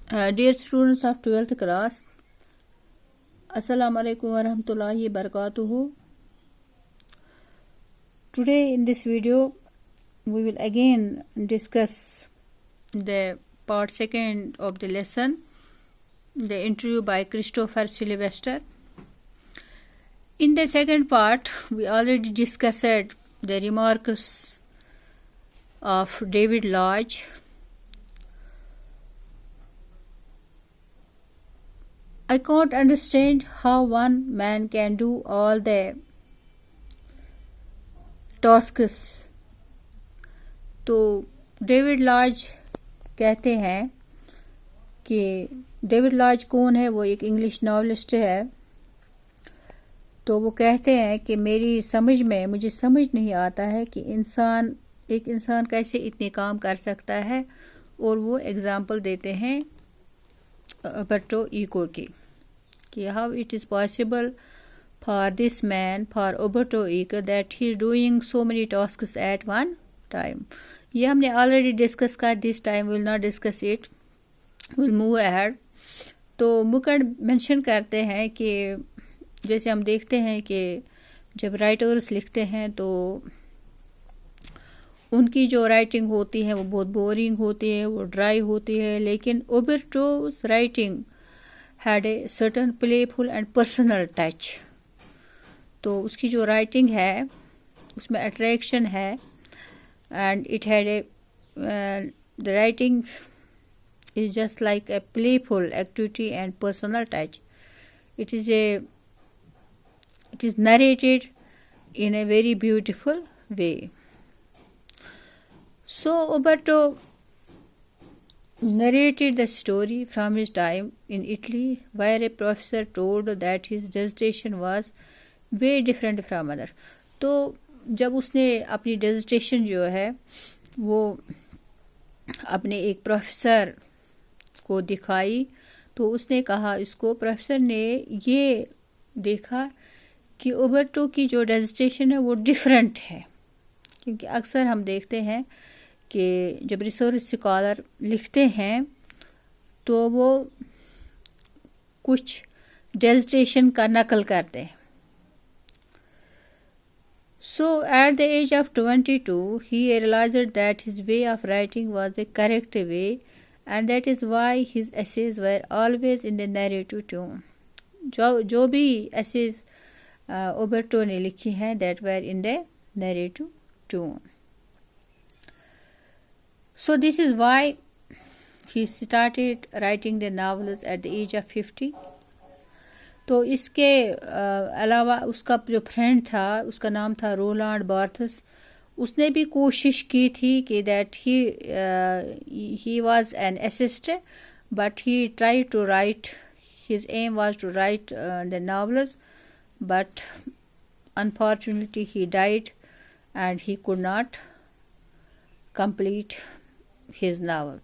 Dear students of 12th class, Assalamu alaikum wa rahmatullahi wa barakatuhu. Today in this video, we will again discuss the part 2 of the lesson, the interview by Christopher Sylvester. In the second part, we already discussed the remarks of David Lodge. I can't understand how one man can do all the tasks. तो David laws कहते हैं कि David laws कौन है? वो एक English novelist है। तो वो कहते हैं कि मुझे समझ नहीं आता है कि एक इंसान कैसे इतने काम कर सकता है। और वो एग्जाम्पल देते हैं अल्बर्टो इको की कि how it is possible for this man, for Alberto Eco, that he is doing so many tasks at one time. ये हमने ऑलरेडी डिस्कस कर, this time will not discuss it, will move ahead. तो मुकड़ mention करते हैं कि जैसे हम देखते हैं कि जब राइटर्स लिखते हैं तो उनकी जो राइटिंग होती है वो बहुत बोरिंग होती है, वो ड्राई होती है। लेकिन Alberto's writing had a certain playful and personal touch. तो उसकी जो राइटिंग है उसमें अट्रैक्शन है, and it had a the writing is just like a playful activity and personal touch. It is narrated in a very beautiful way. So Alberto narrated the story from his time in Italy, where a professor told that his dissertation was way different from other. तो जब उसने अपनी dissertation जो है वो अपने एक professor को दिखाई, तो उसने कहा, इसको प्रोफेसर ने ये देखा कि अल्बर्टो की जो डिसर्टेशन है वो डिफरेंट है। क्योंकि अक्सर हम देखते हैं कि जब रिसर्च स्कॉलर लिखते हैं तो वो कुछ डिसर्टेशन का नकल करते हैं। So at the age of 22, he realized that his way of writing was the correct way, and that is why his essays were always in the narrative tone. जो भी essays अल्बर्टो ने लिखी हैं, that were in the narrative tone. So this is why he started writing the novels at the age of 50. तो इसके अलावा उसका जो फ्रेंड था उसका नाम था रोलांड बार्थस। उसने भी कोशिश की थी कि that he was an assist, but he try to write, his aim was to write the novels, but unfortunately he died and he could not complete his novel.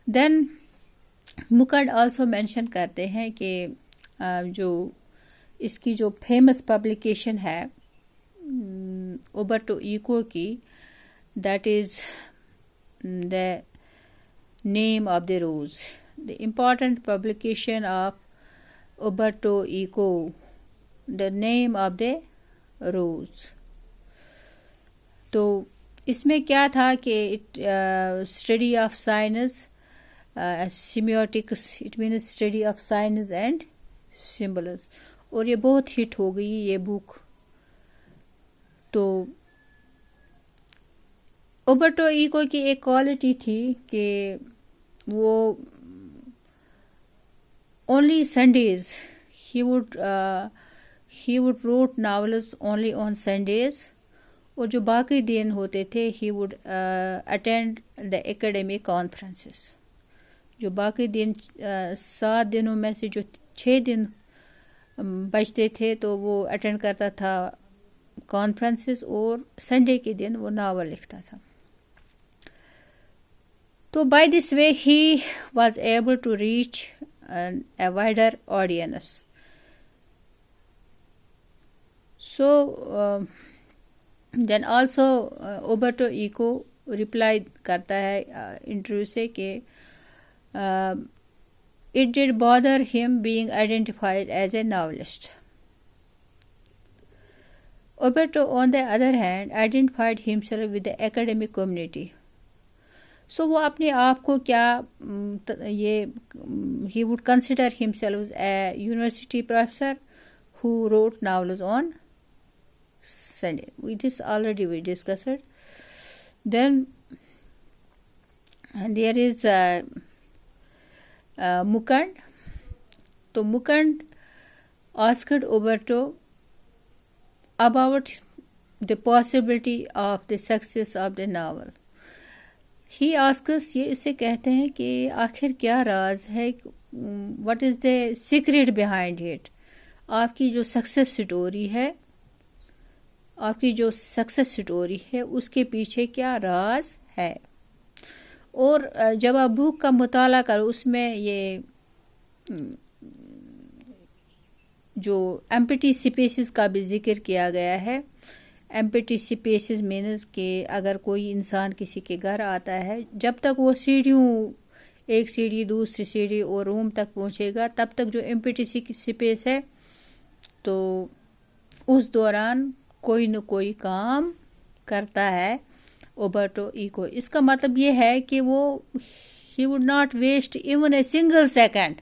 Then मुकड़ also mention करते हैं कि जो इसकी जो famous publication है Alberto Eco की, that is the name of the rose, the important publication of Alberto Eco, the name of the rose. तो इसमें क्या था कि study of science semiotics, it mean study of science and symbols, और ये बहुत hit हो गई ये बुक। तो अल्बर्टो इको की एक क्वालिटी थी कि वो only Sundays he would wrote novels only on Sundays, और जो बाकी दिन होते थे he would attend the academic conferences. जो बाकी दिन 7 दिनों में से जो 6 दिन बचते थे तो वो अटेंड करता था कॉन्फ्रेंसेस, और संडे के दिन वो नावल लिखता था। तो by this way he was able to reach a wider audience. So then also Alberto Eco reply करता है इंटरव्यू से कि it did bother him being identified as a novelist. Oberto, on the other hand, identified himself with the academic community. So वो अपने आप को क्या he would consider himself a university professor who wrote novels on Sunday. This already we discussed it. Then there is Mukund. So Mukund asked Oberto about the possibility of the success of the novel. He asks, ये इसे कहते हैं कि आखिर क्या राज है, what is the secret behind it. आपकी जो सक्सेस स्टोरी है उसके पीछे क्या राज है. और जब आप बुक का मुताला करो उसमें ये जो एम्प्टी स्पेसेस का भी जिक्र किया गया है. एम्प्टी स्पेसेस मीन्स कि अगर कोई इंसान किसी के घर आता है, जब तक वो एक सीढ़ी दूसरी सीढ़ी और रूम तक पहुंचेगा तब तक जो एम्प्टी स्पेस है, तो उस दौरान कोई न कोई काम करता है ओबर्टो इको. इसका मतलब ये है कि वो he would not waste even a single second.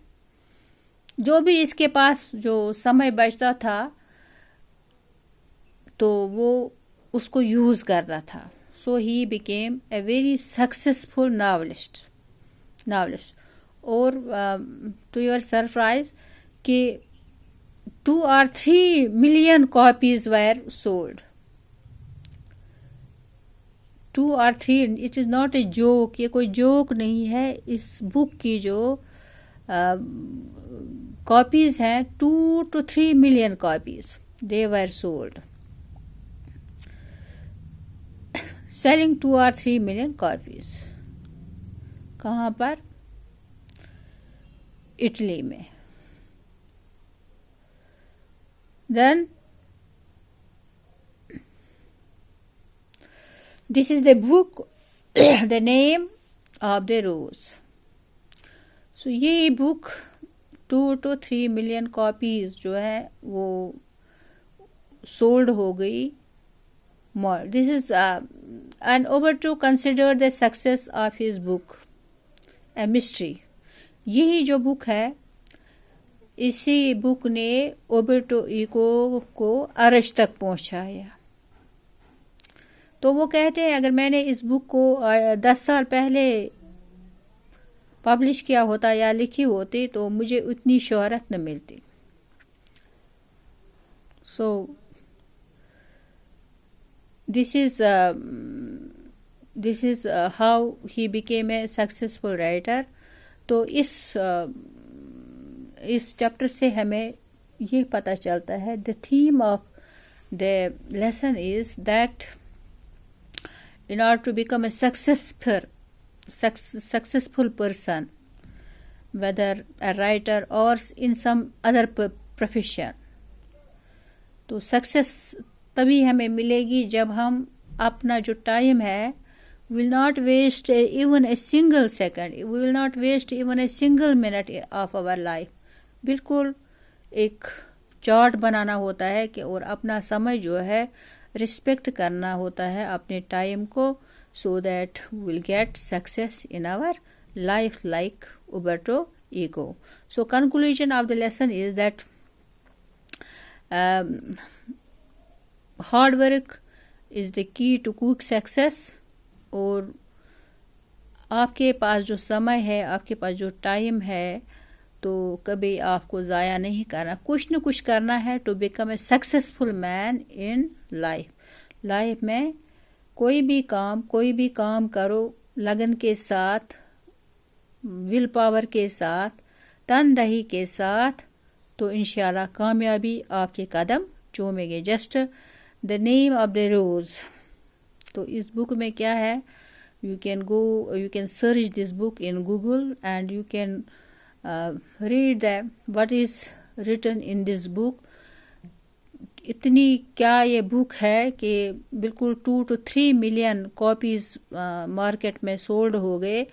जो भी इसके पास जो समय बचता था तो वो उसको यूज कर रहा था. So he became a very successful novelist. और टू योर सरप्राइज कि 2 or 3 million copies were sold. 2 or 3, it is not a joke. ये कोई जोक नहीं है. इस बुक की जो कॉपीज हैं 2 to 3 million copies they were sold, selling 2 or 3 million copies. कहाँ पर? इटली में. Then this is the book The Name of the Rose. So ये बुक 2 to 3 million copies जो है वो sold हो गई. More. This is and Oberto considered the success of his book a mystery. यही जो बुक है, इसी बुक ने ओबर्टो इको को अर्श तक पहुंचाया. तो वो कहते हैं अगर मैंने इस बुक को 10 साल पहले पब्लिश किया होता या लिखी होती तो मुझे उतनी शोहरत न मिलती. सो this is how he became a successful writer. तो इस चैप्टर से हमें ये पता चलता है, the theme of the lesson is that in order to become a successful person, whether a writer or in some other profession, तो success तभी हमें मिलेगी जब हम अपना जो टाइम है, will not waste even a single second, we will not waste even a single minute of our life. बिल्कुल एक चार्ट बनाना होता है कि और अपना समय जो है रिस्पेक्ट करना होता है अपने टाइम को, so that we will get success in our life like Umberto Eco. So conclusion of the lesson is that hard work is the key to quick success. और आपके पास जो समय है, आपके पास जो टाइम है, तो कभी आपको ज़ाया नहीं करना, कुछ न कुछ करना है to become a successful man in life. Life में कोई भी काम करो लगन के साथ, विल पावर के साथ, तनदही के साथ, तो इंशाल्लाह कामयाबी आपके कदम चूमेंगे. Just the name of the rose. तो इस बुक में क्या है, you can search this book in Google and you can read what is written in this book. इतनी क्या ये बुक है कि बिल्कुल 2 to 3 मिलियन कॉपीज मार्केट में सोल्ड हो गए.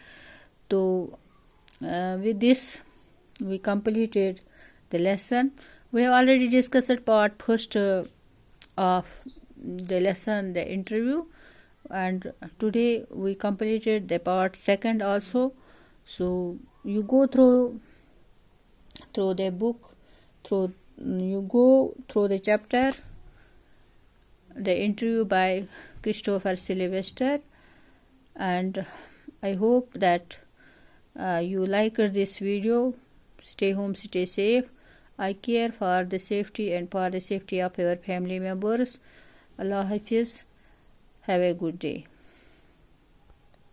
तो with this we completed the lesson. We have already discussed part first of the lesson, the interview, and today we completed the part second also. So you go through the book, you go through the chapter, the interview by Christopher Sylvester, and I hope that you like this video. Stay home, stay safe. I care for the safety and for the safety of your family members. Allah Hafiz. Have a good day.